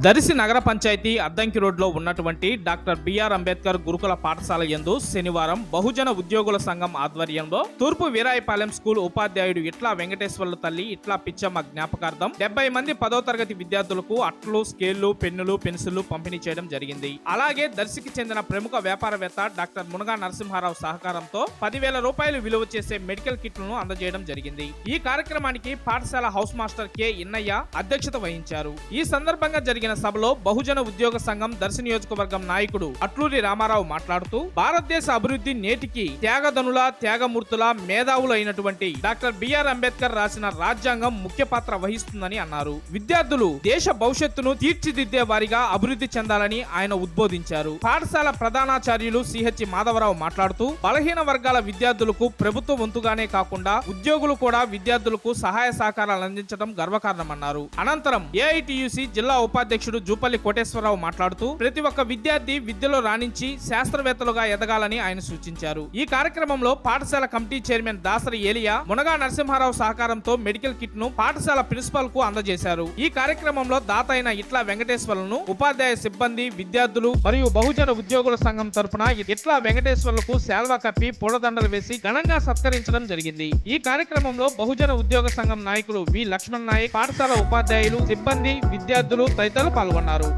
దర్శి నగర పంచాయతీ అద్దంకి రోడ్లో ఉన్నటువంటి డాక్టర్ బిఆర్ అంబేద్కర్ గురుకుల పాఠశాల యందు శనివారం బహుజన ఉద్యోగుల సంఘం ఆధ్వర్యంలో తూర్పు వీరాయపాలెం స్కూల్ ఉపాధ్యాయుడు ఇట్లా వెంకటేశ్వర్ల తల్లి ఇట్లా పిచ్చమ్మ జ్ఞాపకార్థం 70 మంది 10వ తరగతి విద్యార్థులకు అట్లు, స్కేళ్లు, పెన్నులు, పెన్సిళ్లు పంపిణీ చేయడం జరిగింది. అలాగే దర్శికి చెందిన ప్రముఖ వ్యాపారవేత్త డాక్టర్ మునగా నరసింహారావు సహకారంతో 10,000 రూపాయలు విలువ చేసే మెడికల్ కిట్లను అందజేయడం జరిగింది. ఈ కార్యక్రమానికి పాఠశాల హౌస్ మాస్టర్ కె ఇన్నయ్య అధ్యక్షత వహించారు. ఈ సందర్భంగా జరిగిన సభలో బహుజన ఉద్యోగ సంఘం దర్శి నియోజకవర్గం నాయకుడు అట్లూరి రామారావు మాట్లాడుతూ భారతదేశ అభివృద్ధి నేటికి త్యాగధనుల, త్యాగమూర్తుల, మేధావులు అయినటువంటి డాక్టర్ బిఆర్ అంబేద్కర్ రాసిన రాజ్యాంగం ముఖ్య పాత్ర వహిస్తుందని అన్నారు. విద్యార్థులు దేశ భవిష్యత్తును తీర్చిదిద్దే వారిగా అభివృద్ధి చెందాలని ఆయన ఉద్బోధించారు. పాఠశాల ప్రధానాచార్యులు సిహెచ్ మాధవరావు మాట్లాడుతూ బలహీన వర్గాల విద్యార్థులకు ప్రభుత్వ వంతుగానే కాకుండా ఉద్యోగులు కూడా విద్యార్థులకు సహాయ సహకారాలు అందించడం గర్వకారణమన్నారు. అనంతరం ఏఐటియుసి జిల్లా ఉపాధ్యక్షుడు జూపల్లి కోటేశ్వరరావు మాట్లాడుతూ ప్రతి ఒక్క విద్యార్థి విద్యలో రాణించి శాస్త్రవేత్తలుగా ఎదగాలని ఆయన సూచించారు. ఈ కార్యక్రమంలో పాఠశాల కమిటీ చైర్మన్ దాసరి ఏలియా, మునగా నరసింహారావు సహకారంతో మెడికల్ కిట్ ను పాఠశాల ప్రిన్సిపల్ కు అందజేశారు. ఈ కార్యక్రమంలో దాత అయిన ఇట్లా వెంకటేశ్వర్లను ఉపాధ్యాయ సిబ్బంది, విద్యార్థులు మరియు బహుజన ఉద్యోగుల సంఘం తరపున ఇట్లా వెంకటేశ్వర్లకు శాల్వా కప్పి పూలదండలు వేసి ఘనంగా సత్కరించడం జరిగింది. ఈ కార్యక్రమంలో బహుజన ఉద్యోగ సంఘం నాయకులు వి లక్ష్మణ్ నాయక్, పాఠశాల ఉపాధ్యాయులు, సిబ్బంది, విద్యార్థులు తదితరులు పాల్గొన్నారు.